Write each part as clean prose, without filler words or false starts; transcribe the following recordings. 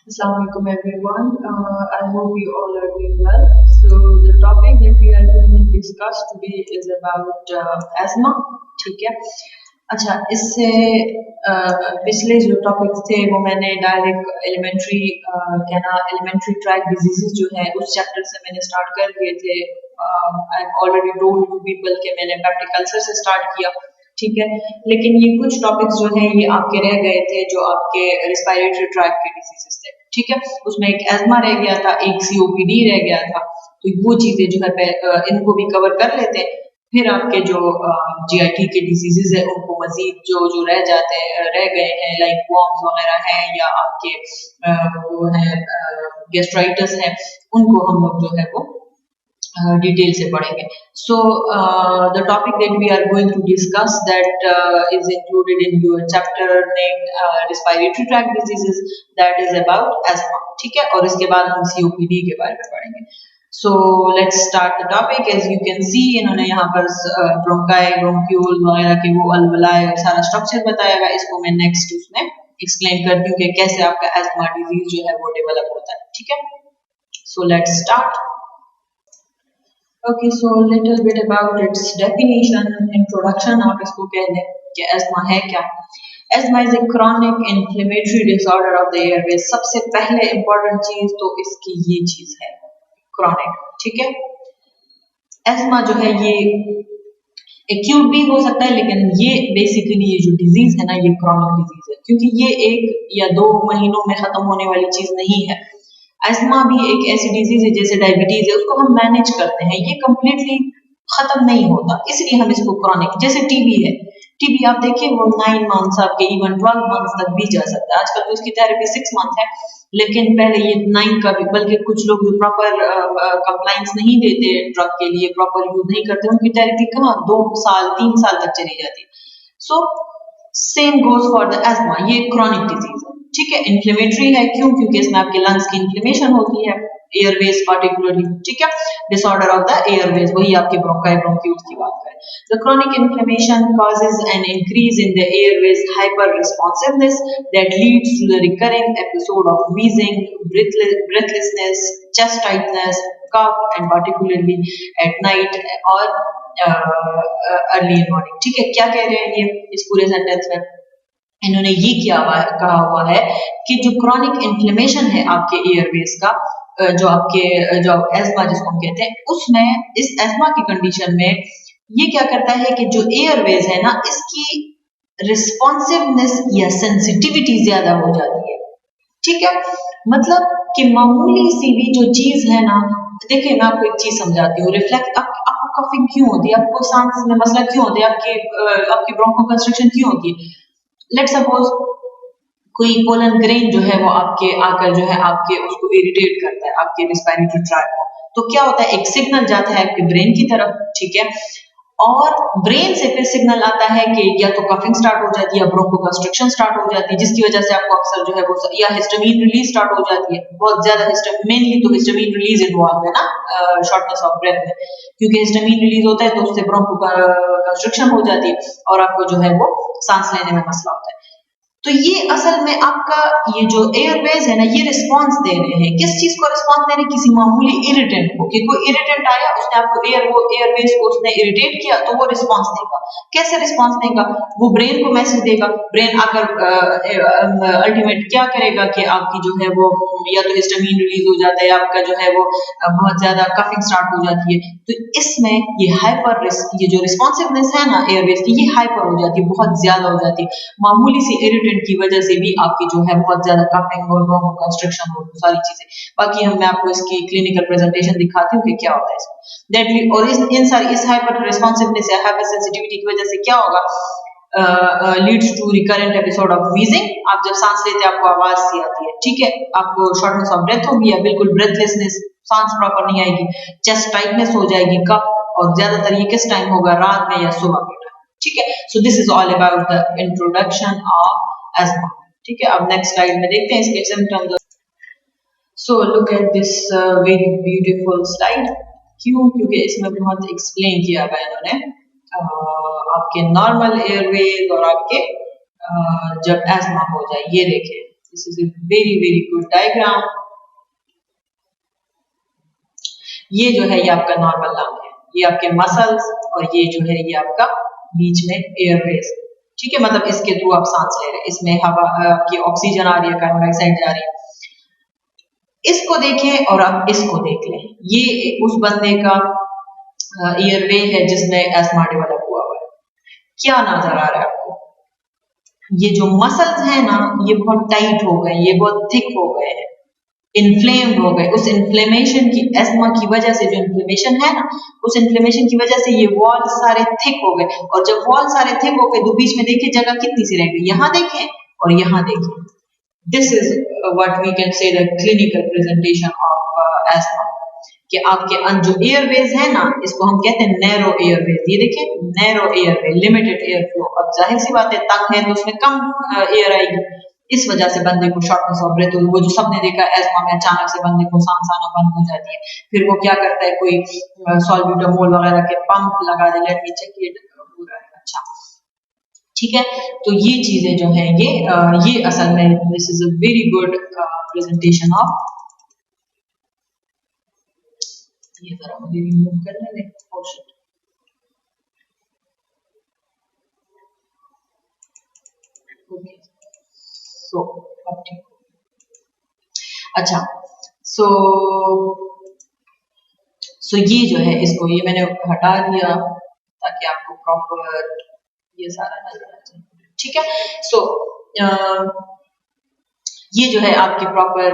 Assalamualaikum everyone. I hope you all are doing well. So the topic that we are going to discuss today is about asthma. ठीक है. अच्छा इससे पिछले जो topics थे वो मैंने डायरेक्ट एलिमेंट्री क्या ना एलिमेंट्री ट्रैक डिजीजेस जो है उस चैप्टर से मैंने स्टार्ट कर दिए थे. I already told you people के मैंने पेप्टिक अल्सर से स्टार्ट किया. ठीक है, लेकिन ये कुछ टॉपिक्स जो हैं ये आपके रह गए थे जो आपके रिस्पायरेटरी ट्रैक के डिजीजेस थे. ठीक है, उसमें एक एस्मा रह गया था, एक सीओपीडी रह गया था. तो वो चीजें जो है इनको भी कवर कर लेते हैं. फिर आपके जो जीआईटी के डिजीजेस है उनको मजीद जो जो रह जाते हैं रह गए हैं लाइक वॉर्म्स वगैरह हैं या आपके वो है गैस्ट्राइटिस है, उनको हम लोग जो है वो डिटेल से पढ़ेंगे. So the topic that we are going to discuss that is included in your chapter named respiratory tract diseases, that is about asthma. ठीक है, और इसके बाद हम सीओपीडी के बारे में पढ़ेंगे. So let's start the topic. As you can see इन्होंने यहाँ पर ब्रोंकाई ब्रोंक्यूल वगैरह के वो अलवलाए सारा स्ट्रक्चर बताया हुआ है. इसको मैं नेक्स्ट उसमें एक्सप्लेन करती हूँ कि कैसे आपका एस्मा डिजीज जो है वो डेवलप होता है. ठीक है, सो let's start. Okay, so little bit about its definition, introduction. आप इसको कह दें कि asthma है क्या? Asthma is a chronic inflammatory disorder of the airways. सबसे पहले important चीज तो इसकी ये चीज है, chronic. ठीक है, asthma जो है ये एक्यूट भी हो सकता है, लेकिन ये बेसिकली ये जो डिजीज है ना ये chronic डिजीज है, क्योंकि ये 1 या 2 महीनों में खत्म होने वाली चीज नहीं है. एस्मा भी एक ऐसी डिजीज है जैसे डायबिटीज है, उसको हम मैनेज करते हैं, ये कम्प्लीटली खत्म नहीं होता, इसलिए हम इसको क्रॉनिक. जैसे टीबी है, टीबी आप देखिए वो 9 मंथ्स आपके इवन 12 मंथ्स तक भी जा सकता है. आजकल तो इसकी थेरेपी 6 मंथ है, लेकिन पहले ये 9 का भी, बल्कि कुछ लोग जो प्रॉपर कंप्लाइंस नहीं देते ड्रग के लिए, प्रॉपर यूज नहीं करते, उनकी थेरेपी कहाँ 2 साल 3 साल तक चली जाती है. So same goes for the ESMA, ये क्रॉनिक डिजीज है. ठीक है, इन्फ्लेमेटरी है, क्यों? क्योंकि इसमें आपके लंग्स की इन्फ्लेमेशन होती है, एयरवेज पार्टिकुलरली. ठीक है, डिसऑर्डर ऑफ द एयरवेज, वही आपके ब्रोंकाई ब्रोंक्यूल्स की बात करें. The chronic inflammation causes an increase in the airways hyperresponsiveness that leads to the recurring episode of wheezing, breathlessness, chest tightness, cough, and particularly at night or early in morning. ठीक है, क्या कह रहे हैं ये इस पूरे सेंटेंस में? इन्होंने ये कहा हुआ है कि जो क्रॉनिक इन्फ्लेमेशन है आपके एयरवेज का, जो आपके जो एस्मा जिसको हम कहते हैं, उसमें इस एस्मा की कंडीशन में ये क्या करता है कि जो एयरवेज है ना इसकी रिस्पॉन्सिवनेस या सेंसिटिविटी ज्यादा हो जाती है. ठीक है, मतलब कि मामूली सी भी जो चीज है ना, देखिए मैं आपको एक चीज समझाती हूँ. रिफ्लेक्ट आपको कफिंग क्यों होती है, आपको सांस में मसला क्यों होता है, आपकी ब्रोंको कंस्ट्रक्शन क्यों होती है? लेट सपोज कोई पोलन ग्रेन जो है वो आपके आकर जो है आपके उसको इरिटेट करता है आपके रिस्पायरेटरी ट्रैक को. तो क्या होता है, एक सिग्नल जाता है आपके ब्रेन की तरफ. ठीक है, और ब्रेन से फिर सिग्नल आता है कि या तो कफिंग स्टार्ट हो जाती है या ब्रोंको कंस्ट्रक्शन स्टार्ट हो जाती है, जिसकी वजह से आपको अक्सर जो है वो या हिस्टामिन रिलीज स्टार्ट हो जाती है. बहुत ज्यादा हिस्टामिन, मेनली तो हिस्टामिन रिलीज इन्वॉल्व है ना शॉर्टनेस ऑफ ब्रेथ में, क्योंकि हिस्टामिन रिलीज होता है तो उससे ब्रोंको कंस्ट्रक्शन हो जाती है और आपको जो है वो सांस लेने में मसला होता है. तो ये असल में आपका ये जो एयरवेज है ना ये रिस्पांस दे रहे हैं. किस चीज को रिस्पांस दे रहे हैं? किसी मामूली इरिटेंट को, कि कोई इरिटेंट आया उसने आपको एयरवेज को उसने इरिटेट किया तो वो रिस्पांस देगा. कैसे रिस्पांस देगा? वो ब्रेन को मैसेज देगा. ब्रेन आकर अल्टीमेट क्या करेगा कि आपकी जो है वो या तो हिस्टामिन रिलीज हो जाता है, आपका जो है वो बहुत ज्यादा कफिंग स्टार्ट हो जाती है. तो इसमें ये जो रिस्पॉन्सिवनेस है ना एयरवेज की, ये हाइपर हो जाती है, बहुत ज्यादा हो जाती है. मामूली सी इरिटेंट की वजह से भी आपकी जो है बहुत ज्यादा कफिंग और ब्रोंको कंस्ट्रक्शन और सारी चीजें. बाकी मैं आपको इसकी क्लिनिकल प्रेजेंटेशन दिखाती हूँ कि क्या होता है इसमें. और इन सारी इस हाइपर रिस्पॉन्सिवनेस या हाइपर सेंसिटिविटी की वजह से क्या होगा, leads to recurrent episode of wheezing. आप जब सांस लेते हैं आपको आवाज सी आती है. ठीक है, आपको शॉर्टनेस ऑफ ब्रेथ होगी या बिल्कुल ब्रेथलेसनेस, सांस प्रॉपर नहीं आएगी, चेस्ट टाइटनेस हो जाएगी, कफ. और ज्यादातर ये किस टाइम होगा, रात में या सुबह के टाइम. ठीक है, so this is all about the introduction of ESMA. ठीक है, अब नेक्स्ट स्लाइड में देखते हैं इसके symptoms. So look at this very beautiful slide. क्यों? क्योंकि इसमें बहुत एक्सप्लेन किया हुआ है इन्होंने आपके नॉर्मल एयरवेज और आपके जब एस्मा हो जाए. ये देखें this is a very good diagram. ये जो है ये आपका नॉर्मल लंग है, ये आपके मसल्स, और ये जो है ये आपका बीच में एयरवेज, ठीक है, मतलब इसके थ्रू आप सांस ले रहे हैं, इसमें हवा की ऑक्सीजन आ रही है, कार्बन डाइऑक्साइड जा रही है। इसको देखें और आप इसको देख लें, ये उस बंदे का एयरवे है जिसमें एस्मा डेवलप हुआ हुआ है। क्या नजर आ रहा है आपको? ये जो मसल्स हैं ना, ये बहुत टाइट हो गए, ये बहुत थिक हो गए हैं, इन्फ्लेम्ड हो गए। उस इन्फ्लेमेशन की, एस्मा की वजह से जो इन्फ्लेमेशन है ना, उस इन्फ्लेमेशन की वजह से ये वॉल सारे थिक हो गए, और जब वॉल सारे थिक हो गए तो बीच में देखिए जगह कितनी सी रह गई, यहाँ देखें और यहाँ देखें। This is what we can say the clinical presentation of asthma, कि आपके जो एयरवेज है ना, इसको हम कहते हैं नैरो एयरवेज। ये देखिए narrow airway, limited air flow. अब जाहिर सी बात है तंग है तो उसमें कम एयर आएगी, इस वजह से बंदे को शॉर्टनेस ऑफ ब्रेथ, वो जो सबने देखा एस्मा में अचानक से बंदे को सांस आना बंद हो जाती है, फिर वो क्या करता है, कोई सॉल्ब्यूटामोल वगैरह के पंप लगा दे, लेट मी चेक इट हो रहा है। अच्छा ठीक है, तो ये चीजें जो है ये असल में this is a very good presentation of, ये जरा मुझे रिमूव करने दें। oh shit. Okay. So, okay. अच्छा, so ये जो है इसको ये मैंने हटा दिया ताकि आपको प्रॉपर ये सारा नजर आ जाए, ठीक है। सो ये जो है आपकी प्रॉपर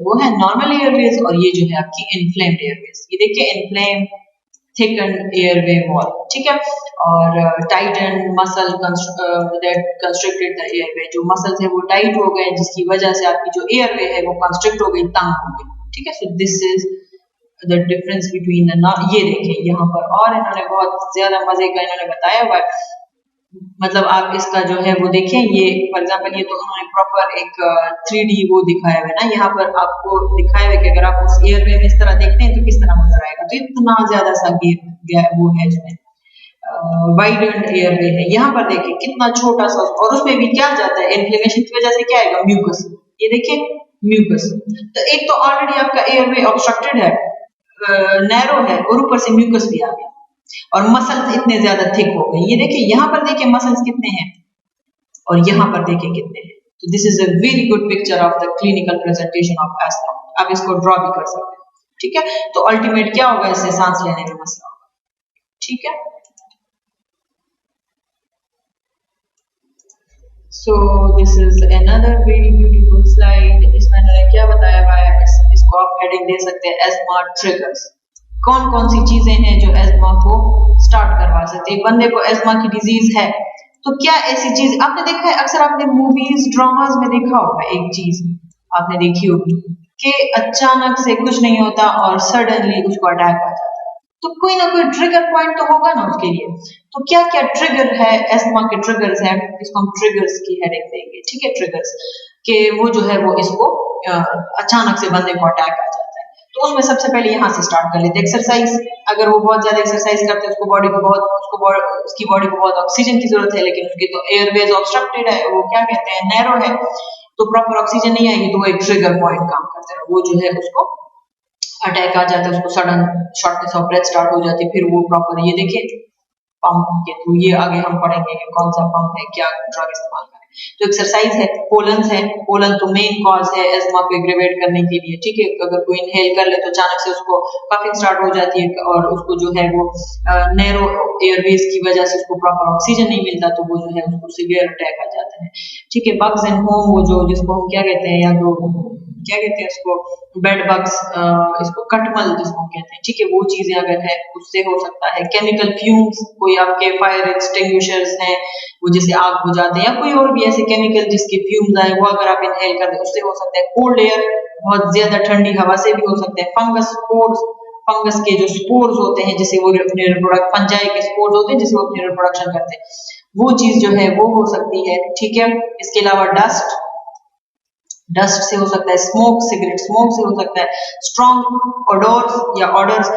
वो है नॉर्मल एयरवेज, और ये जो है आपकी इन्फ्लेम्ड एयरवेज। ये देखिए इन्फ्लेम्ड थिकन एयरवे वॉल, ठीक है, और Titan muscle that constricted the airway, जो मसल्स है वो टाइट हो गए जिसकी वजह से आपकी जो एयरवे है वो कंस्ट्रिक्ट हो गई, तंग हो गई, ठीक है। So this is the difference between the, ये देखिए यहाँ पर, और इन्होंने बहुत ज्यादा मजे का इन्होंने बताया हुआ है, मतलब आप इसका जो है वो देखें, ये फॉर एग्जांपल ये तो उन्होंने प्रॉपर एक 3D वो दिखाया हुआ है ना, यहाँ पर आपको दिखाया हुआ है कि अगर आप उस एयरवे में इस तरह देखते हैं तो किस तरह नजर आएगा। तो इतना ज्यादा सा वो है इसमें वाइडेड एयरवे है, यहाँ पर देखिए कितना छोटा सा, और उसमें भी क्या जाता है इन्फ्लेमेशन की वजह से क्या आएगा, म्यूकस। ये देखिए म्यूकस, तो एक तो ऑलरेडी आपका एयरवे ऑब्स्ट्रक्टेड है, नैरो है, और ऊपर से म्यूकस भी आ गया, और मसल्स इतने ज्यादा थिक हो गए। ये देखिए यहाँ पर देखिए मसल्स कितने हैं, और यहाँ पर देखिए कितने हैं। तो this is a very good picture of the clinical presentation of ESMA. आप इसको ड्रॉ भी कर सकते हैं, ठीक है। तो अल्टीमेट क्या होगा, इससे सांस लेने में मसला होगा, ठीक है। So this is another very beautiful slide. इसमें मैंने क्या बताया हुआ है, इसको आप हेडिंग दे सकते हैं एस्मा ट्रिगर्स। कौन कौन सी चीजें हैं जो एस्मा को स्टार्ट करवा सकती है। बंदे को एस्मा की डिजीज है तो क्या ऐसी चीज आपने देखा है, अक्सर आपने मूवीज ड्रामास में देखा होगा, एक चीज आपने देखी होगी कि अचानक से कुछ नहीं होता और सडनली उसको अटैक आ जाता है, तो कोई ना कोई ट्रिगर पॉइंट तो होगा ना उसके लिए। तो क्या क्या ट्रिगर है, एस्मा के ट्रिगर्स हैं, इसको हम ट्रिगर्स की हेडिंग देंगे, ठीक है। ट्रिगर्स के वो जो है वो इसको अचानक से बंदे को अटैक आ जाता है, तो उसमें सबसे पहले यहाँ से स्टार्ट कर लेते हैं एक्सरसाइज। अगर वो बहुत ज्यादा एक्सरसाइज करते हैं, उसकी बॉडी को बहुत ऑक्सीजन की जरूरत है, लेकिन उसकी तो एयरवेज ऑब्स्ट्रक्टेड है, वो क्या कहते हैं नैरो है, तो प्रॉपर ऑक्सीजन नहीं आएगी, तो वो एक ट्रिगर पॉइंट काम करता है, वो जो है उसको अटैक आ जाता है, उसको sudden shortness of breath start हो जाती है। फिर वो प्रॉपर ये देखिए पंप के थ्रू, ये आगे हम पढ़ेंगे कि कौन सा पंप है, क्या ड्रग इस्तेमाल करें। तो एक्सरसाइज है, पोलन्स है, पोलन तो मेन कॉज है एस्मा को एग्रेवेट करने के लिए, ठीक है। अगर कोई इनहेल कर ले तो अचानक से उसको कफिंग स्टार्ट हो जाती है, और उसको जो है वो नैरो एयरवेज की वजह से उसको प्रॉपर ऑक्सीजन नहीं मिलता, तो वो जो है उसको सीवियर अटैक आ जाता है, ठीक है। बग्स एंड होम, वो जो जिसको हम क्या कहते हैं, या तो क्या कहते हैं उसको, बेड बग्स, इसको कटमल जिसको कहते हैं, ठीक है, वो चीजें अगर है उससे हो सकता है। केमिकल फ्यूम्स, कोई आपके फायर एक्सटिंग्विशर्स हैं वो जैसे आग बुझाते हैं, या कोई और भी ऐसे केमिकल जिसके फ्यूम्स आए वो अगर आप इनहेल कर दें उससे हो सकता है। कोल्ड एयर, बहुत ज्यादा ठंडी हवा से भी हो सकता है। फंगस स्पोर्स, फंगस के जो स्पोर्स होते हैं जिसे वो अपने रिप्रोडक्ट, फंजाई के स्पोर्स होते हैं जिसे वो अपनी रिप्रोडक्शन करते हैं, वो चीज जो है वो हो सकती है, ठीक है। इसके अलावा डस्ट, डस्ट से हो सकता है, स्मोक, सिगरेट स्मोक से हो सकता है, स्ट्रॉन्ग ओडोर्स या ऑर्डर्स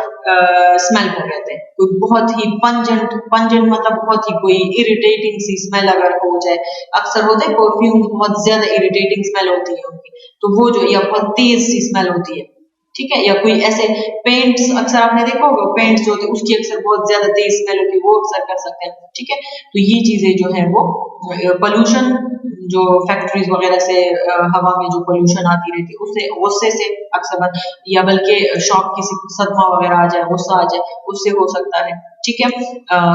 स्मेल को कहते हैं। कोई बहुत ही पंजेंट, पंजेंट मतलब बहुत ही कोई इरिटेटिंग सी स्मेल अगर हो जाए, अक्सर होते हैं परफ्यूम बहुत ज्यादा इरिटेटिंग स्मेल होती है उनकी, तो वो जो या बहुत तेज सी स्मेल होती है, ठीक है। या कोई ऐसे पेंट्स, अक्सर आपने देखा होगा पेंट्स जो होते हैं उसकी अक्सर बहुत ज्यादा तेज स्मेल होती है, वो अक्सर कर सकते हैं, ठीक है। तो ये चीजें जो है वो पोल्यूशन, जो फैक्ट्रीज वगैरह से हवा में जो पोल्यूशन आती रहती है उससे, गुस्से से अक्सर, या बल्कि शॉक, किसी को सदमा वगैरह आ जाए, गुस्सा आ जाए, उससे हो सकता है, ठीक है।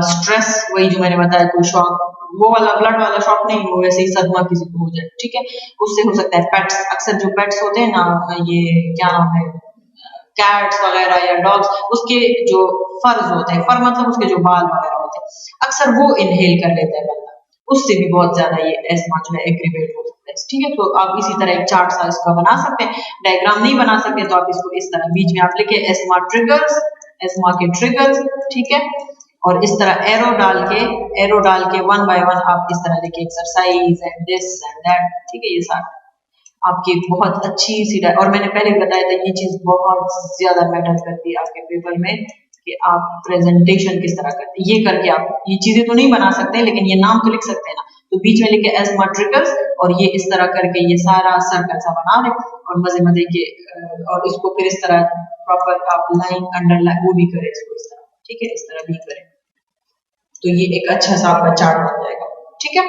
स्ट्रेस, वही जो मैंने बताया, कोई शॉक, वो वाला ब्लड वाला शॉक नहीं, वो वैसे ही सदमा किसी को हो जाए, ठीक है, उससे हो सकता है। पेट्स, अक्सर जो पेट्स होते हैं ना, ये क्या नाम है, कैट्स वगैरह या डॉग्स, उसके जो फर्स होते हैं, फर मतलब उसके जो बाल वगैरह होते हैं, अक्सर वो इनहेल कर लेता है बंदा, उससे भी बहुत ज्यादा ये एस्मा जो है एग्रीवेट हो सकता है, ठीक है। तो आप इसी तरह एक चार्ट सा इसका बना सकते हैं, डायग्राम नहीं बना सकते तो आप इसको इस तरह बीच में आप लिखे एस्मा ट्रिगर्स, एस्मा के ट्रिगर्स, ठीक है, और इस तरह एरो डाल के वन बाय वन आप इस तरह लिखे exercise and this and that, ठीक है। ये सारा आपकी बहुत अच्छी सी, और मैंने पहले बताया था ये चीज बहुत ज्यादा मैटर करती है आपके पेपर में, कि आप प्रेजेंटेशन किस तरह करते हैं। ये करके आप ये चीजें तो नहीं बना सकते, लेकिन ये नाम तो लिख सकते हैं ना, तो बीच में लिखे एस्मा ट्रिगर्स, और ये इस तरह करके ये सारा सर्कल सा बना ले, और मजे मजे के और इसको फिर इस तरह प्रॉपर आप लाइन अंडरलाइन वो भी करें इसको इस तरह, ठीक है, इस तरह भी करें, तो ये एक अच्छा सा आपका चार्ट बन जाएगा, ठीक है।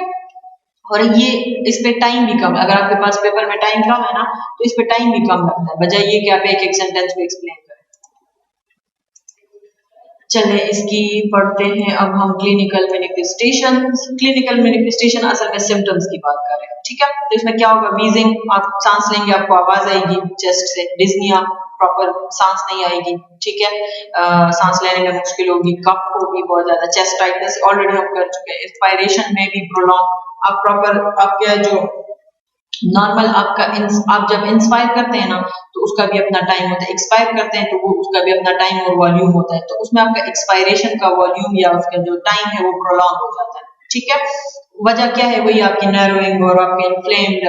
और ये इस पे टाइम भी कम है, अगर आपके पास पेपर में टाइम कम है ना, तो इस पे टाइम भी कम लगता है, बजाय ये कि आप एक एक सेंटेंस में एक्सप्लेन करें। चलिए इसकी पढ़ते हैं अब हम क्लिनिकल मैनिफेस्टेशन। क्लिनिकल मैनिफेस्टेशन असल में सिम्टम्स की बात कर रहे हैं, ठीक है। तो इसमें क्या होगा, वीजिंग, आप सांस लेंगे आपको आवाज आएगी चेस्ट से, डिज्निया, प्रॉपर सांस नहीं आएगी, ठीक है, सांस लेने में मुश्किल होगी, कफ होगी बहुत ज्यादा, चेस्ट टाइटनेस ऑलरेडी हम कर चुके हैं, इंस्पायरेशन में भी प्रोलॉन्ग, आप प्रॉपर आपका जो नॉर्मल आपका आप जब इंस्पायर करते हैं ना, तो उसका भी अपना टाइम होता है, एक्सपायर करते हैं तो वो उसका भी अपना टाइम और वॉल्यूम होता है, तो उसमें आपका एक्सपायरेशन का वॉल्यूम या उसका जो टाइम है वो प्रोलॉन्ग हो जाता है, ठीक है। वजह क्या है, वही आपकी नैरोइंग और आपके इन्फ्लेम्ड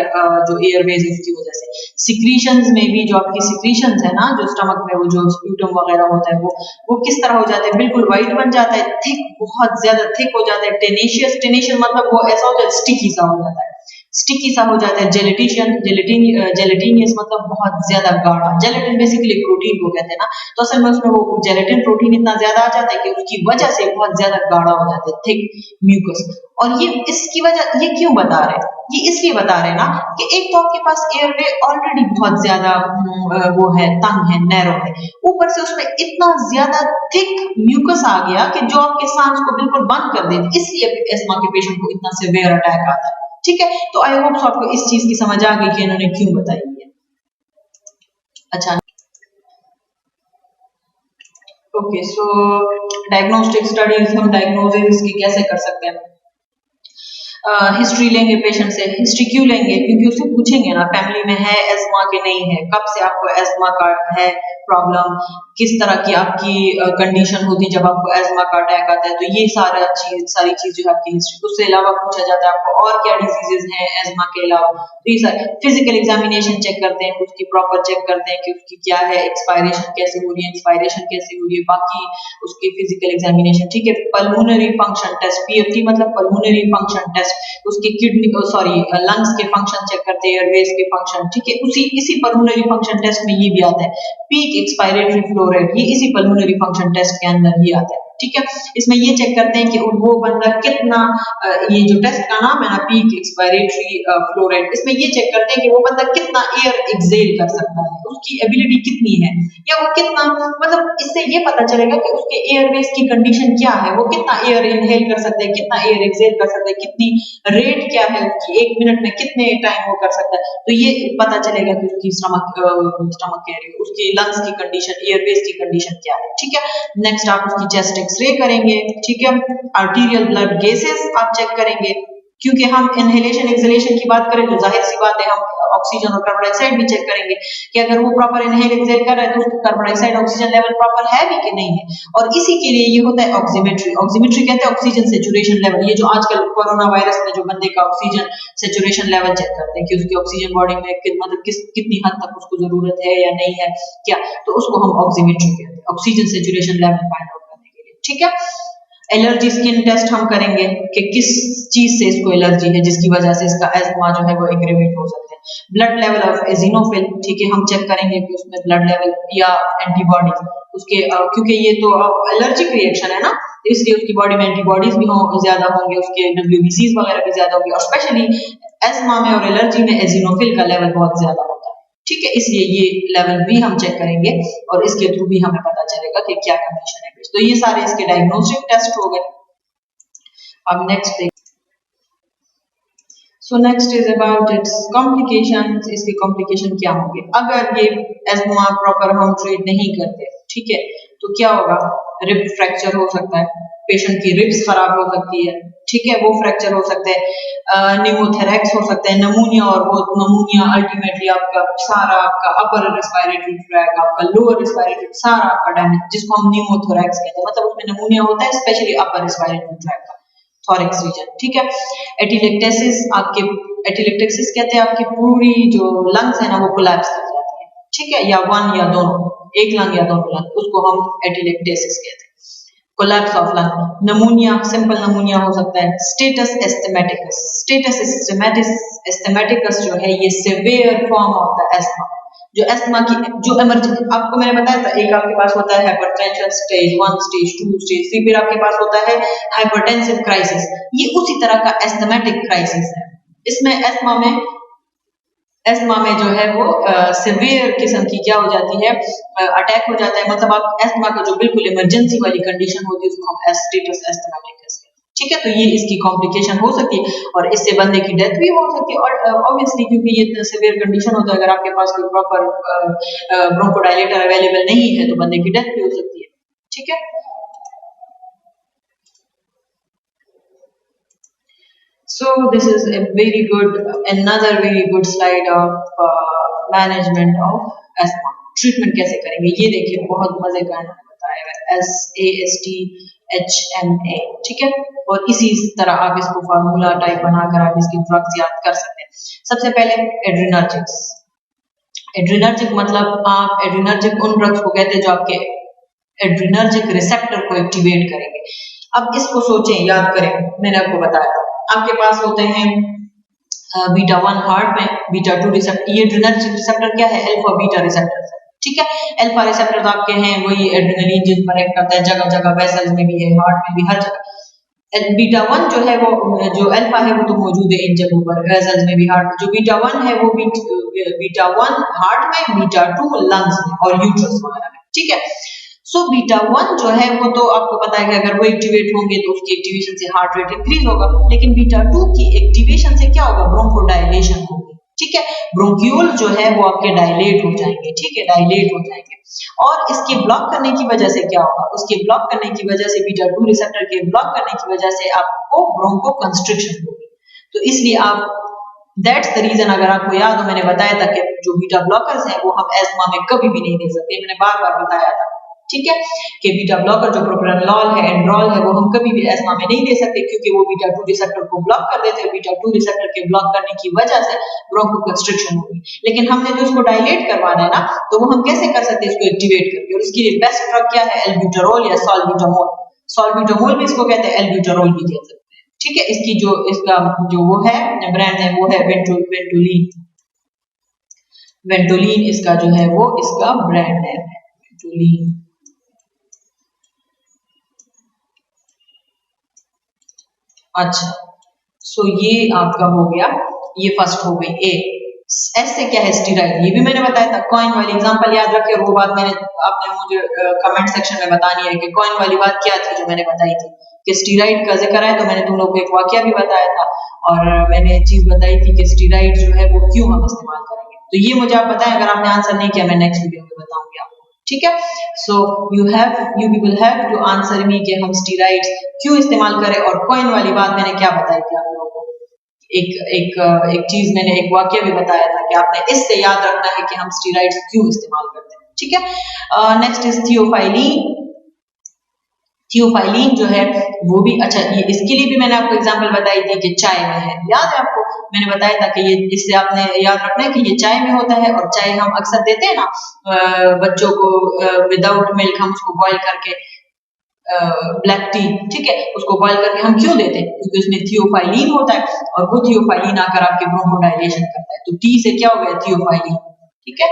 जो एयरवेज उसकी वजह से। सिक्रीशंस में भी जो आपकी सिक्रीशंस है ना, जो स्टमक में वो जो स्प्यूटम वगैरह होता है, वो किस तरह हो जाता है, बिल्कुल व्हाइट बन जाता है, थिक, बहुत ज्यादा थिक हो जाता है, टेनेशियस, टेनेशियस मतलब वो ऐसा हो जाता है, स्टिकी सा हो जाता है, स्टिकी सा हो जाता है, जेलेटिशियन, जेलेटिनियस मतलब बहुत ज्यादा गाढ़ा, जेलेटिन बेसिकली प्रोटीन को कहते हैं ना, तो असल में उसमें वो जेलेटिन प्रोटीन इतना ज्यादा आ जाता है कि उसकी वजह से बहुत ज्यादा गाढ़ा हो जाता है, थिक म्यूकस। और ये इसकी वजह, ये क्यों बता रहे हैं, ये इसलिए बता रहे हैं ना कि एक तो आपके पास एयरवे ऑलरेडी बहुत ज्यादा वो है, तंग है, नैरो है, ऊपर से उसमें इतना ज्यादा थिक म्यूकस आ गया कि जो आपके सांस को बिल्कुल बंद कर देती, इसलिए एस्मा के पेशेंट को इतना सेवियर अटैक आता है, ठीक है। तो आई होप आपको इस चीज की समझ आ गई कि इन्होंने क्यों बताई है। अच्छा, ओके, सो डायग्नोस्टिक स्टडीज, हम डायग्नोसिस की कैसे कर सकते हैं। हिस्ट्री लेंगे पेशेंट से, हिस्ट्री क्यों लेंगे, क्योंकि उससे पूछेंगे ना फैमिली में है एस्मा के नहीं है, कब से आपको एस्मा का है प्रॉब्लम, किस तरह की आपकी कंडीशन होती है जब आपको एस्मा का अटैक आता है, तो ये सारी चीज जो है आपकी हिस्ट्री, उससे अलावा पूछा जाता है आपको और क्या डिजीजेज हैं एस्मा के अलावा, तो ये सारे फिजिकल एग्जामिनेशन चेक करते हैं, उसकी प्रॉपर चेक करते हैं कि उसकी क्या है, एक्सपायरेशन कैसे हो रही है, एक्सपायरेशन कैसे हो रही है, बाकी उसकी फिजिकल एग्जामिनेशन, ठीक है। पल्मोनरी फंक्शन टेस्ट, पीएफटी मतलब पल्मोनरी फंक्शन टेस्ट, उसके किडनी सॉरी लंग्स के फंक्शन चेक करते हैं, एयरवेज के फंक्शन, ठीक है। इसी पल्मोनरी फंक्शन टेस्ट में ये भी आता है, पीक एक्सपायरेटरी फ्लो रेट, ये इसी पल्मोनरी फंक्शन टेस्ट के अंदर ही आता है, ठीक है। इसमें ये चेक करते हैं कि वो बंदा कितना, ये जो टेस्ट का नाम है ना पीक एक्सपायरेटरी फ्लो रेट, इसमें ये चेक करते हैं कि वो बंदा कितना एयर एक्सेल कर सकता है, उसकी एबिलिटी कितनी है, या वो कितना, मतलब इससे ये पता चलेगा कि उसके एयरवेज की कंडीशन क्या है, वो कितना एयर इनहेल कर सकते हैं, कितना एयर एक्सेल कर सकते हैं, कितनी रेट क्या है उसकी, एक मिनट में कितने टाइम वो कर सकता है, तो ये पता चलेगा कि उसकी स्टमक कह रही है, उसकी लंग्स की कंडीशन, एयरवेज की कंडीशन क्या है, ठीक है। नेक्स्ट आप उसकी चेस्ट एक्सरे करेंगे, ठीक है। आर्टीरियल ब्लड गेसेस आप चेक करेंगे, क्योंकि हम इनहेलेशन एक्सहेलेशन की बात करें तो जाहिर सी बात है हम ऑक्सीजन और कार्बन डाइऑक्साइड भी चेक करेंगे कि अगर वो प्रॉपर इनहेल एक्सहेल कर रहा है तो उसका carbon dioxide oxygen level proper है भी कि नहीं है। और इसी के लिए ये होता है ऑक्सीमेट्री। ऑक्सीमेट्री कहते हैं ऑक्सीजन सेचुरेशन लेवल। ये जो आजकल कोरोना वायरस में जो बंदे का ऑक्सीजन सेचुरेशन लेवल चेक करते हैं कि उसकी ऑक्सीजन बॉडी में मतलब कितनी हद तक उसको जरूरत है या नहीं है क्या, तो उसको हम ऑक्सीमेट्री कहते हैं, oxygen saturation level find out करने के लिए। ठीक है। एलर्जी स्किन टेस्ट हम करेंगे कि किस चीज से इसको एलर्जी है जिसकी वजह से इसका एस्थमा जो है वो एग्रेवेट हो सकते हैं। ब्लड लेवल ऑफ एजिनोफिल, ठीक है, हम चेक करेंगे कि उसमें ब्लड लेवल या एंटीबॉडीज उसके क्योंकि ये तो एलर्जिक रिएक्शन है ना, तो इसलिए उसकी बॉडी में एंटीबॉडीज भी ज्यादा होंगे, उसके डब्ल्यूबीसीज वगैरह भी ज्यादा होंगे, और स्पेशली एस्थमा में और एलर्जी में एजिनोफिल का लेवल बहुत ज्यादा होता है। ठीक है, इसलिए ये लेवल भी हम चेक करेंगे और इसके थ्रू भी हमें पता चलेगा कि क्या कंडीशन है। तो ये सारे इसके डायग्नोस्टिक टेस्ट हो गए। अब नेक्स्ट देख, so next is about it's complications. इसके कॉम्प्लिकेशन क्या होंगे अगर ये एस्थमा प्रॉपर हम ट्रीट नहीं करते। ठीक है, तो क्या होगा, रिब फ्रैक्चर हो सकता है, पेशेंट की रिब्स खराब हो सकती है, ठीक है, वो फ्रैक्चर हो सकते हैं, न्यूमोथेरेक्स हो सकते हैं, नमूनिया, और वो नमूनिया अल्टीमेटली आपका सारा आपका अपर रेस्पिरेटरी ट्रैक, आपका लोअर रेस्पिरेटरी सारा आपका डैमेज, जिसको हम न्यूमोथोरैक्स कहते हैं, मतलब उसमें नमूनिया होता है स्पेशली अपर रेस्पिरेटरी ट्रैक का, थॉरैक्स रीजन। ठीक है, एटिलेक्टेसिस, आपके एटिलेक्टेसिस कहते हैं आपकी पूरी जो लंग्स है ना वो कोलैप्स कर जाती है। ठीक है, या वन या दोनों, एक लंग या दोनों लंग, उसको हम एटिलेक्टेसिस कहते हैं। कोलैप्स ऑफ लंग, नमूनिया, सिंपल नमूनिया हो सकता है। स्टेटस एस्थमेटिकस, स्टेटस एस्थमेटिकस जो है ये severe form of the asthma, जो एस्थमा की जो इमरजेंसी, आपको मैंने बताया था, एक आपके पास होता है हाइपरटेंशन स्टेज 1, स्टेज 2, स्टेज 3, फिर आपके पास होता है हाइपरटेंसिव क्राइसिस, ये उसी तरह का एस्थमेटिक क्राइसिस है। इसमें एस्थमा में जो है वो सिवियर किस्म की क्या हो जाती है, अटैक हो जाता है, मतलब आप एस्थमा का जो बिल्कुल इमरजेंसी वाली कंडीशन होती है उसको हम स्टेटस एस्थमेटिक कहते हैं। ठीक है, तो ये इसकी कॉम्प्लिकेशन हो सकती है और इससे बंदे की डेथ भी हो सकती है। और ऑब्वियसली क्योंकि ये सिवियर कंडीशन होता है, अगर आपके पास कोई प्रॉपर ब्रोंकोडायलेटर अवेलेबल नहीं है तो बंदे की डेथ भी हो सकती है। ठीक है, so this is a very good, another very good slide of management of asthma। Treatment कैसे करेंगे ये देखिए, बहुत मजे का इन्होंने बताया है, SASTHMA। ठीक है, और इसी तरह आप इसको फार्मूला टाइप बनाकर आप इसकी ड्रग्स याद कर सकते हैं। सबसे पहले एड्रिनर्जिक्स। एड्रिनर्जिक मतलब आप एड्रिनर्जिक उन ड्रग्स को कहते हैं जो आपके एड्रिनर्जिक रिसेप्टर को एक्टिवेट करेंगे। अब इसको सोचें, याद करें, मैंने आपको बताया था आपके पास होते हैं बीटा 1 हार्ट में, बीटा 2 रिसेप्टर। ये एड्रिनर्जिक रिसेप्टर क्या है, अल्फा बीटा रिसेप्टर। ठीक है, अल्फा रिसेप्टर आपके हैं वही एड्रेनलिन जिस पर एक्ट करता है, जगह जगह वेसल्स में भी है, हार्ट में भी, हर जगह। बीटा 1 जो है वो, जो अल्फा है वो तो मौजूद है इन जगहों पर, वेसल्स में भी, हार्ट। जो बीटा 1 है वो बीटा 1 हार्ट में, बीटा 2 लंग्स में और यूट्रस वगैरह में। ठीक है, सो बीटा 1 जो है वो तो आपको पता है कि अगर वो एक्टिवेट होंगे तो उसकी एक्टिवेशन से हार्ट रेट इंक्रीज होगा, लेकिन बीटा 2 की एक्टिवेशन से क्या होगा, ब्रोंकोडायलेशन होगी। ठीक है, ब्रोंक्यूल जो है वो आपके डायलेट हो जाएंगे। ठीक है, डायलेट हो जाएंगे, और इसके ब्लॉक करने की वजह से क्या होगा, उसके ब्लॉक करने की वजह से, बीटा 2 रिसेप्टर के ब्लॉक करने की वजह से आपको ब्रोंको कंस्ट्रिक्शन होगी। तो इसलिए आप, दैट्स द रीजन, अगर आपको याद हो मैंने बताया था कि जो बीटा ब्लॉकर्स हैं वो हम एस्थमा में कभी भी नहीं दे सकते, मैंने बार बार बताया था। ठीक है, कि बीटा ब्लॉकर जो प्रोप्रानोल है, एंड्रोल है, वो हम कभी भी एस्थमा में नहीं दे सकते क्योंकि वो बीटा 2 रिसेप्टर को ब्लॉक कर देते हैं। बीटा 2 रिसेप्टर के ब्लॉक करने की वजह से ब्रोंकोकंस्ट्रिक्शन होगी। लेकिन हमने जो इसको डायलेट करवाना है ना, तो वो हम कैसे कर सकते हैं, इसको एक्टिवेट करके, और इसके लिए बेस्ट ड्रग क्या है, एल्ब्यूटेरोल या सॉल्ब्यूटामोल। सॉल्ब्यूटामोल भी इसको कहते हैं, एल्ब्यूटेरोल भी कहते हैं। ठीक है, इसकी जो इसका जो वो है ब्रांड है वो है वेंटोलिन। वेंटोलिन इसका जो है वो इसका ब्रांड है, वेंटोलिन। अच्छा, सो ये आपका हो गया, ये फर्स्ट हो गई ए। एस से क्या है, स्टीराइड, ये भी मैंने बताया था। कॉइन वाली एग्जांपल याद रखिए, और वो बात मैंने आपने मुझे कमेंट सेक्शन में बतानी है कि कॉइन वाली बात क्या थी जो मैंने बताई थी कि स्टीराइड का जिक्र है, तो मैंने तुम लोग को एक वाकया भी बताया था और मैंने एक चीज बताई थी कि स्टीराइड जो है वो क्यों हम इस्तेमाल करेंगे। तो ये मुझे आप बताएं, अगर आपने आंसर नहीं किया मैं नेक्स्ट वीडियो में बताऊंगी आपको। ठीक है, so you people have to answer me कि हम स्टीराइड्स क्यों इस्तेमाल करें, और कॉइन वाली बात मैंने क्या बताई थी आप लोगों को। एक एक एक चीज मैंने एक वाक्य भी बताया था कि आपने इससे याद रखना है कि हम स्टेरॉइड्स क्यों इस्तेमाल करते हैं, ठीक है। Next is theophylline. थियोफाइलिन जो है वो भी अच्छा, ये इसके लिए भी मैंने आपको एग्जांपल बताई थी कि चाय में है, याद है आपको, मैंने बताया था कि ये इससे आपने याद रखना है कि ये चाय में होता है, और चाय हम अक्सर देते हैं ना बच्चों को विदाउट मिल्क, हम उसको बॉयल करके ब्लैक टी, ठीक है, उसको बॉयल करके हम क्यों देते हैं, क्योंकि उसमें थियोफाइलिन होता है, और वो थियोफाइलिन आकर आपके ब्रोंकोडायलेशन करता है। तो टी से क्या हो गया, थियोफाइलिन, ठीक है।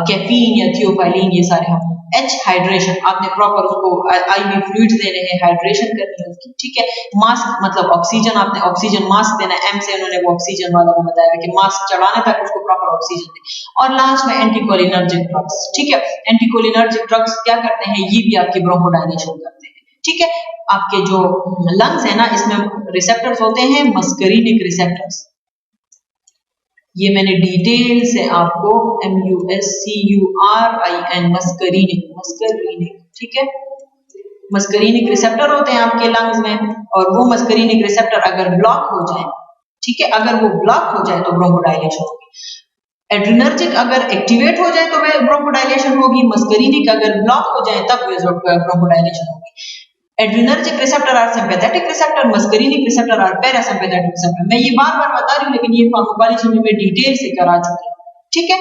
कैफीन या थियोफाइलिन ये सारे हम। एच हाइड्रेशन, आपने प्रॉपर उसको आईवी फ्लूइड्स देने हैं, हाइड्रेशन करनी है उसकी, ठीक है। मास्क मतलब ऑक्सीजन, आपने ऑक्सीजन मास्क देना है, एम से उन्होंने वो ऑक्सीजन वाला को बताया कि मास्क चढ़ाने तक उसको प्रॉपर ऑक्सीजन दे। और लास्ट में एंटीकोलिनर्जिक ड्रग्स, ठीक है। एंटीकोलिनर्जिक ड्रग्स क्या करते हैं, ये भी आपकी ब्रोंकोडायलेशन करते हैं, ठीक है। आपके जो लंग्स है ना, इसमें रिसेप्टर्स होते हैं, मस्करीनिक रिसेप्टर्स, ये मैंने डिटेल से आपको MUSCURIN मस्करीनिक, मस्करीनिक, ठीक है। मस्करीनिक रिसेप्टर होते हैं आपके लंग्स में, और वो मस्करीनिक रिसेप्टर अगर ब्लॉक हो जाए, ठीक है, अगर वो ब्लॉक हो जाए तो ब्रोंकोडायलेशन होगी। एड्रिनर्जिक अगर एक्टिवेट हो जाए तो ब्रोंकोडायलेशन होगी, मस्करीनिक अगर ब्लॉक हो जाए तब ब्रोंकोडायलेशन होगी। Adrenergic receptor are sympathetic receptor, muscarinic receptor are parasympathetic receptor. मैं ये बार-बार बता रही हूँ, लेकिन ये फार्माकोलॉजी में मैं डिटेल से करा चुकी हूँ, ठीक है।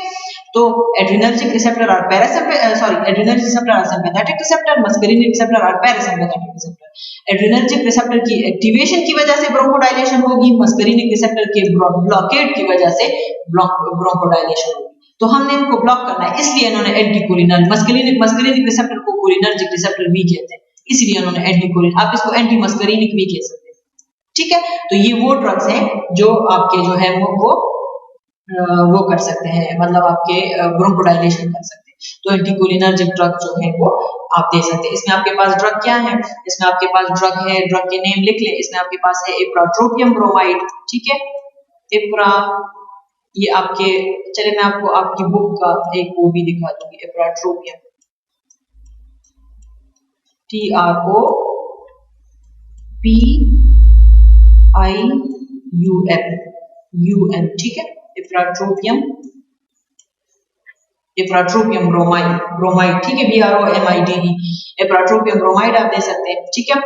तो adrenergic receptor are adrenergic receptor are sympathetic receptor, muscarinic receptor are parasympathetic receptor. Adrenergic receptor की एक्टिवेशन की वजह से ब्रोंकोडायलेशन होगी, मस्करीनिक रिसेप्टर के ब्लॉकेड की वजह से ब्रोंकोडायलेशन होगी। तो हमने इनको ब्लॉक करना है, इसलिए इन्होंने एंटीकोलिनर्जिक, मस्करीनिक रिसेप्टर को कोलिनर्जिक रिसेप्टर भी कहते हैं, इसलिए उन्होंने एंटीकोलिन, आप इसको एंटी मस्करीनिक भी कह सकते हैं, ठीक है। तो ये वो ड्रग्स हैं जो आपके जो है वो कर सकते हैं, मतलब आपके ब्रोंकोडायलेशन कर सकते हैं। तो एंटीकोलिनर्जिक ड्रग जो है वो आप दे सकते हैं। इसमें आपके पास ड्रग क्या है, इसमें आपके पास ड्रग है, ड्रग के नेम लिख लें, इसमें आपके पास है इप्राट्रोपियम ब्रोमाइड, ठीक है। इप्रा, ये आपके, चले मैं आपको आपकी बुक का एक वो भी दिखा दूंगी, इप्राट्रोपियम, TROPIUM, ठीक है, इप्राट्रोपियम, इप्राट्रोपियम ब्रोमाइड, ठीक है, BROMID, इप्राट्रोपियम ब्रोमाइड आप दे सकते हैं, ठीक है।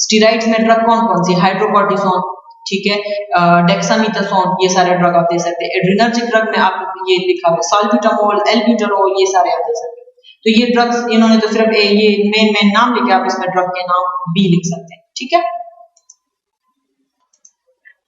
स्टेरॉइड्स में ड्रग कौन कौन सी, हाइड्रोकोर्टिसोन, ठीक है, डेक्सामेथासोन, ये सारे ड्रग आप दे सकते हैं। एड्रिनर्जिक ड्रग में आप ये लिखा है सॉल्ब्यूटामोल, एल्ब्यूटेरोल, ये सारे आप दे सकते हैं। तो ये ड्रग्स इन्होंने तो सिर्फ ये मेन नाम लिखे, आप इसमें ड्रग के नाम भी लिख सकते हैं, ठीक है।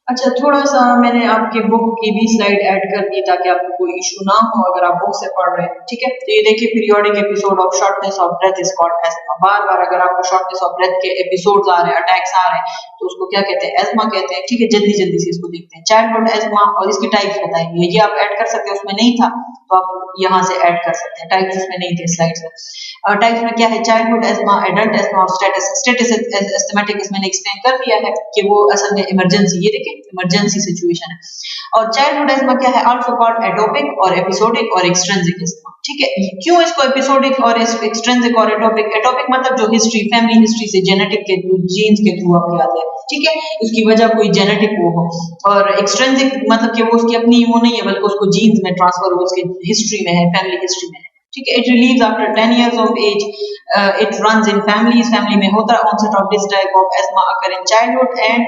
अच्छा, थोड़ा सा मैंने आपके बुक की भी स्लाइड ऐड कर दी ताकि आपको कोई इशू ना हो अगर आप बुक से पढ़ रहे हैं, ठीक है। तो ये देखिए, periodic episode of shortness of breath is called asthma. बार बार अगर आपको शॉर्टनेस ऑफ ब्रेथ के एपिसोड्स आ रहे हैं, अटैक्स आ रहे हैं, तो उसको क्या कहते हैं, एस्थमा कहते हैं, ठीक है। जल्दी जल्दी से इसको देखते हैं, चाइल्डहुड एस्थमा, और इसकी टाइप्स बताएंगे, ये आप ऐड कर सकते हैं, उसमें नहीं था तो आप यहाँ से ऐड कर सकते हैं, टाइप्स उसमें नहीं थे स्लाइड्स में। टाइप्स में क्या है, चाइल्डहुड एस्थमा, एडल्ट एस्थमा और स्टेटस एस्थमेटिक, मैंने एक्सप्लेन कर दिया है कि वो असल में इमरजेंसी, ये देखिए इमरजेंसी सिचुएशन है। और चाइल्डहुड एस्थमा क्या है, आल्सो कॉल्ड एटोपिक और एपिसोडिक और एक्सट्रिंसिक एस्थमा, ठीक है। क्यों इसको एपिसोडिक और एक्सट्रिंसिक और एटोपिक, एटोपिक मतलब जो हिस्ट्री, फैमिली हिस्ट्री से, जेनेटिक के थ्रू, जीन्स के थ्रू आपके आते हैं, ठीक है, उसकी वजह कोई जेनेटिक वो हो। और एक्सट्रिंसिक मतलब कि वो उसकी अपनी वो नहीं है, बल्कि उसको जीन्स में ट्रांसफर हो, उसके हिस्ट्री में है, फैमिली हिस्ट्री में है, ठीक है। It relieves after 10 years of age, it runs in families, family में होता है। onset of this type of asthma occur in childhood and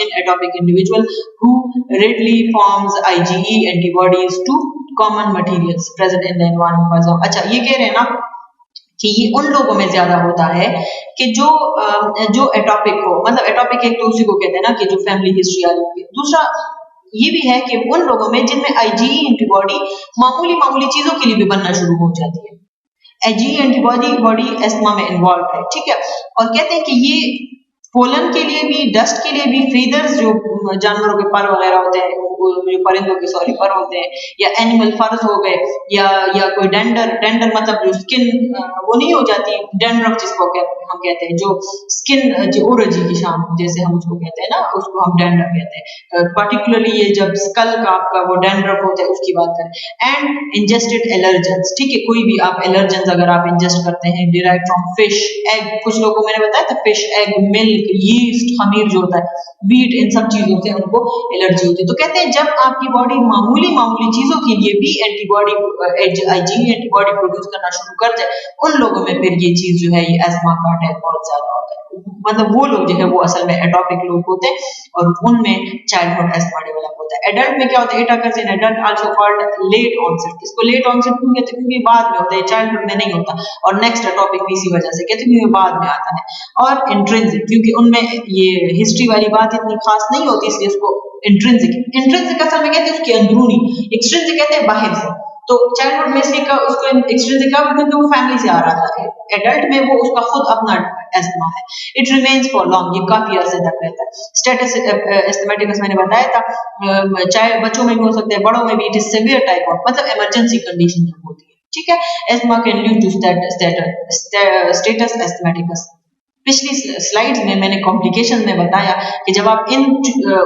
in atopic individual who readily forms IgE antibodies to common materials present in the environment। अच्छा, ये कह रहे हैं ना कि ये उन लोगों में ज्यादा होता है कि जो एटॉपिक हो, मतलब एटॉपिक एक तो उसी को कहते हैं ना कि जो फैमिली हिस्ट्री वाली होती है। दूसरा ये भी है कि उन लोगों में जिनमें आईजीई एंटीबॉडी मामूली मामूली चीजों के लिए भी बनना शुरू हो जाती है, आईजीई एंटीबॉडी बॉडी एस्थमा में इन्वॉल्व है, ठीक है। और कहते हैं कि ये पोलन के लिए भी, डस्ट के लिए भी, फीदर्स जो जानवरों के पर वगैरह होते हैं, जो परिंदों के सॉरी पर होते हैं, या एनिमल फर्स हो गए, या कोई डेंडर मतलब जो स्किन वो नहीं हो जाती, डेंड्रफ जिसको हम कहते हैं, जो स्किन जो उरजी की शान जैसे हम उसको कहते हैं ना, उसको हम डेंडर कहते हैं। पर्टिकुलरली ये जब स्कल का आपका वो डेंड्रफ होता है उसकी बात करें। एंड इंजेस्टेड एलर्जेंस, ठीक है, कोई भी आप एलर्जेंस अगर आप इंजेस्ट करते हैं डिराइव फ्रॉम फिश, एग, कुछ लोगों को मैंने बताया था fish, egg, milk, milk, yeast, खमीर जो होता है, वीट, इन सब चीजों से उनको एलर्जी होती है। तो कहते हैं जब आपकी बॉडी मामूली मामूली चीजों के लिए भी एंटीबॉडी IgE एंटीबॉडी प्रोड्यूस करना शुरू कर जाए, उन लोगों में फिर ये चीज जो है, ये एस्मा का अटैक बहुत ज्यादा होता है। मतलब वो लोग जो है वो असल में एटोपिक लोग होते हैं और उनमें चाइल्डहुड एस्मा डेवलप होता है। एडल्ट में क्या होता है, it occurs in adult also called late onset. इसको लेट ऑनसेट क्यों कहते हैं, क्योंकि बाद में होता है, चाइल्डहुड में नहीं होता। और नेक्स्ट एटोपिक भी इसी वजह से कहते हैं क्योंकि बाद में आता है। और इंट्रिंसिक, क्योंकि उनमें ये हिस्ट्री वाली बात इतनी खास नहीं होती, इसलिए उसको इंट्रिंसिक, इंट्रिंसिक असल में कहते हैं उसकी अंदरूनी, एक्सट्रिंसिक कहते हैं बाहर से। तो चाइल्डहुड में इसलिए उसको एक्सट्रिंसिक कहा क्योंकि वो फैमिली से आ रहा था। एडल्ट में वो उसका खुद अपना एस्मा है। इट रिमेन्स फॉर लॉन्ग, ये काफी अरसे तक रहता है। स्टेटस एस्थमेटिकस मैंने बताया था, चाहे बच्चों में भी हो सकते हैं, बड़ों में भी। It is severe type of, मतलब इमरजेंसी कंडीशन जब होती है, ठीक है। Asthma can lead to status asthmaticus. पिछली स्लाइड्स में मैंने कॉम्प्लिकेशन में बताया कि जब आप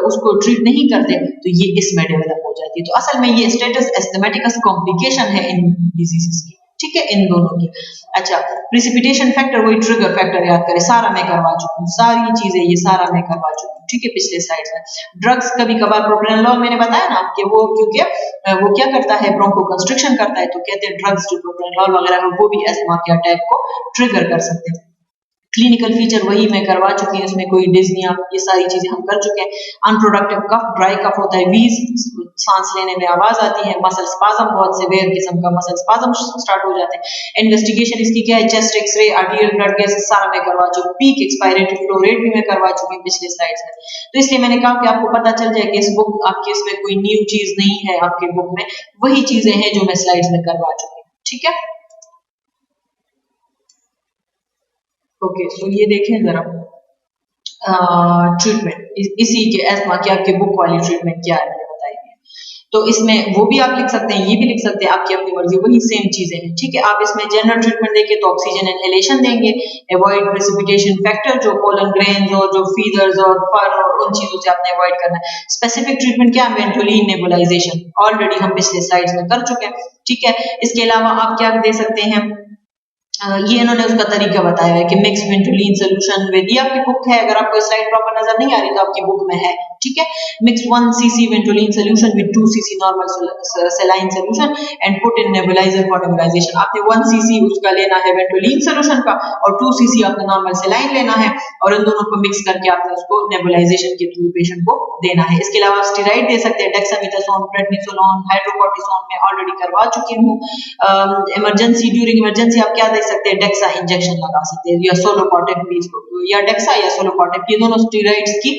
उसको ट्रीट नहीं करते तो ये इसमें डेवलप हो जाती है। तो असल में ये स्टेटस एस्थमेटिकस कॉम्प्लिकेशन है इन डिजीजेस की, ठीक है, इन दोनों की। अच्छा, प्रिसिपिटेशन फैक्टर, वही ट्रिगर फैक्टर याद करें, सारा मैं करवा चुकी हूँ, सारी चीजें ये सारा मैं करवा चुकी हूँ, ठीक है, पिछले स्लाइड्स में। ड्रग्स कभी कभार, प्रोप्रानोलोल मैंने बताया ना कि वो क्योंकि वो क्या करता है, ब्रोंको कंस्ट्रिक्शन करता है, तो कहते हैं ड्रग्स जो प्रोप्रानोलोल वगैरह है वो भी एस्मा के अटैक को ट्रिगर कर सकते हैं। क्लिनिकल फीचर वही मैं करवा चुकी हूँ, इसमें कोई डिज्निया, ये सारी चीजें हम कर चुके हैं। अनप्रोडक्टिव कफ, ड्राई कफ होता है, वीज, सांस लेने में आवाज आती है, मसल स्पाज्म, बहुत सिवियर किस्म का मसल स्पाज्म स्टार्ट हो जाते हैं। इन्वेस्टिगेशन इसकी क्या है, chest x-ray, arterial blood gases, सारा मैं करवा चुकी हूँ। पीक एक्सपायरेटरी फ्लो रेट भी मैं करवा चुकी हूँ पिछले स्लाइड्स में। तो इसलिए मैंने कहा कि आपको पता चल जाए कि इस बुक आपकी, इसमें कोई न्यू चीज नहीं है आपके बुक में, वही चीजें हैं जो मैं स्लाइड्स में करवा चुकी हूँ, ठीक है। ओके, सो ये देखें जरा ट्रीटमेंट इसी के एस्मा की, आपके बुक वाली ट्रीटमेंट क्या है मैंने बताई है। तो इसमें वो भी आप लिख सकते हैं, ये भी लिख सकते हैं, आपकी अपनी मर्जी, वही सेम चीजें हैं, ठीक है। आप इसमें जनरल ट्रीटमेंट देंगे तो ऑक्सीजन इनहेलेशन देंगे, अवॉइड प्रेसिपिटेशन फैक्टर, जो पोलन ग्रेन्स और जो फीदर्स और फर और उन चीजों से आपने अवॉइड करना है। स्पेसिफिक ट्रीटमेंट क्या है, वेंटोलिन नेबुलाइजेशन, ऑलरेडी हम पिछले स्लाइड्स में कर चुके हैं, ठीक है। इसके अलावा आप क्या दे सकते हैं, ये इन्होंने उसका तरीका बताया है कि मिक्स वेंटोलिन सोल्यूशन विद, ये आपकी बुक है, अगर आपको स्लाइड प्रॉपर नजर नहीं आ रही तो आपकी बुक में है, ठीक है। Mix 1 cc Ventolin solution with 2 cc normal saline solution and put in nebuliser for nebulisation. आपने 1 cc उसका लेना है वेंटोलिन सोल्यूशन का और 2 cc आपने नॉर्मल सलाइन लेना है और इन दोनों को मिक्स करके आपने उसको नेबुलाइजेशन के थ्रू पेशेंट को देना है। इसके अलावा स्टेरॉइड दे सकते हैं, डेक्सामेथासोन, प्रेडनिसोलोन, हाइड्रोकोर्टिसोन में ऑलरेडी करवा चुकी हूँ। इमरजेंसी, ड्यूरिंग इमरजेंसी आप क्या दे सकते हैं, डेक्सा इंजेक्शन लगा सकते हैं, या सोलोकोटेप भी, या डेक्सा या सोलोकोटेप, ये दोनों स्टेरॉइड्स की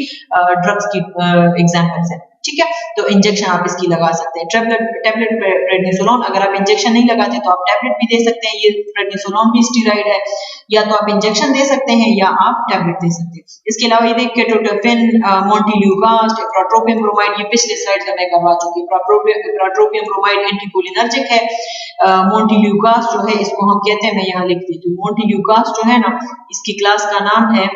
ड्रग्स की एग्जांपल्स हैं, ठीक है। तो इंजेक्शन आप इसकी लगा सकते हैं। टैबलेट प्रेडनिसोलोन, अगर आप इंजेक्शन नहीं लगाते तो आप टैबलेट भी दे सकते हैं, ये प्रेडनिसोलोन भी स्टेरॉइड है, या तो आप इंजेक्शन दे सकते हैं या आप टैबलेट दे सकते हैं। इसके अलावा ये देख केटोटोफेन, मोंटेल्यूकास्ट, इप्राट्रोपियम ब्रोमाइड, ये पिछले स्लाइड में मैं करवा चुकी हूँ। इप्राट्रोपियम ब्रोमाइड एंटीकोलिनर्जिक है। मोंटेल्यूकास्ट जो है इसको हम कहते हैं, मैं यहाँ लिख देती हूँ, मोंटेल्यूकास्ट जो है ना, इसकी क्लास का नाम है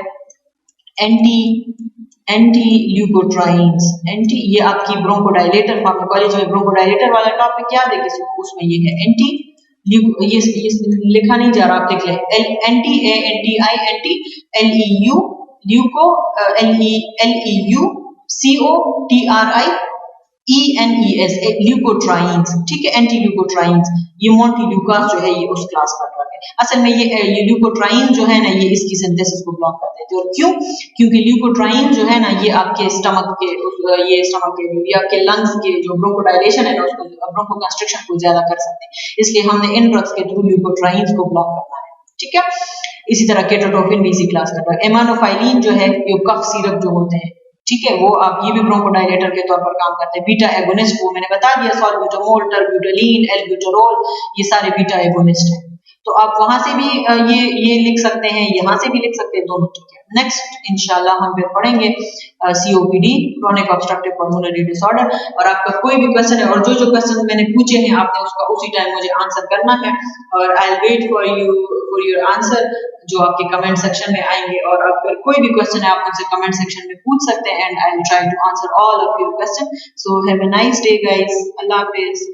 एंटी ल्यूकोट्राइन्स, ये आपकी ब्रोंकोडायलेटर, फार्माकोलॉजी में ब्रोंकोडायलेटर वाला टॉपिक याद है किसी को, उसमें ये है एंटी ये लिखा नहीं जा रहा, आप देख लें, anti anti L E U leuko L E U C O T R I ENES, leukotrienes, ठीक है, एंटी ल्यूकोट्राइन्स। ये मोंटेल्यूकास्ट जो है ये उस क्लास का ड्रग है। असल में ये ल्यूकोट्राइन जो है ना, ये इसकी सिंथेसिस को ब्लॉक कर देते हैं। और क्यों? क्योंकि ल्यूकोट्राइन जो है ना, ये आपके स्टमक के ये आपके लंग्स के जो ब्रोंकोडायलेशन है ना, उसको ब्रोंकोकंस्ट्रिक्शन को ज्यादा कर सकते हैं। इसलिए हमने इन ड्रग्स के थ्रू ल्यूकोट्राइन्स को ब्लॉक करना है, ठीक है। इसी तरह केटोटोफिन भी इसी क्लास का ड्रग। एमानोफाइलिन जो है, ये कफ सिरप जो होते हैं, ठीक है, वो आप ये भी ब्रोंकोडायलेटर के तौर पर काम करते हैं। बीटा एगोनिस्ट, वो मैंने बता दिया, सॉल्ब्यूटामोल, टर्ब्यूटालीन, एल्ब्यूटारोल, ये सारे बीटा एगोनिस्ट हैं। तो आप वहां से भी ये लिख सकते हैं, यहाँ से भी लिख सकते हैं, दोनों, ठीक है। नेक्स्ट इंशाल्लाह हम फिर पढ़ेंगे COPD, chronic obstructive pulmonary disorder. और आपका कोई भी क्वेश्चन है, और जो क्वेश्चन मैंने पूछे हैं आपने उसका उसी टाइम मुझे आंसर करना है, और I will wait for your answer, जो आपके कमेंट सेक्शन में आएंगे। और अगर कोई भी क्वेश्चन है आप मुझसे कमेंट सेक्शन में पूछ सकते हैं, and I will try to answer all of your question. So have a nice day guys, अल्लाह हाफिज।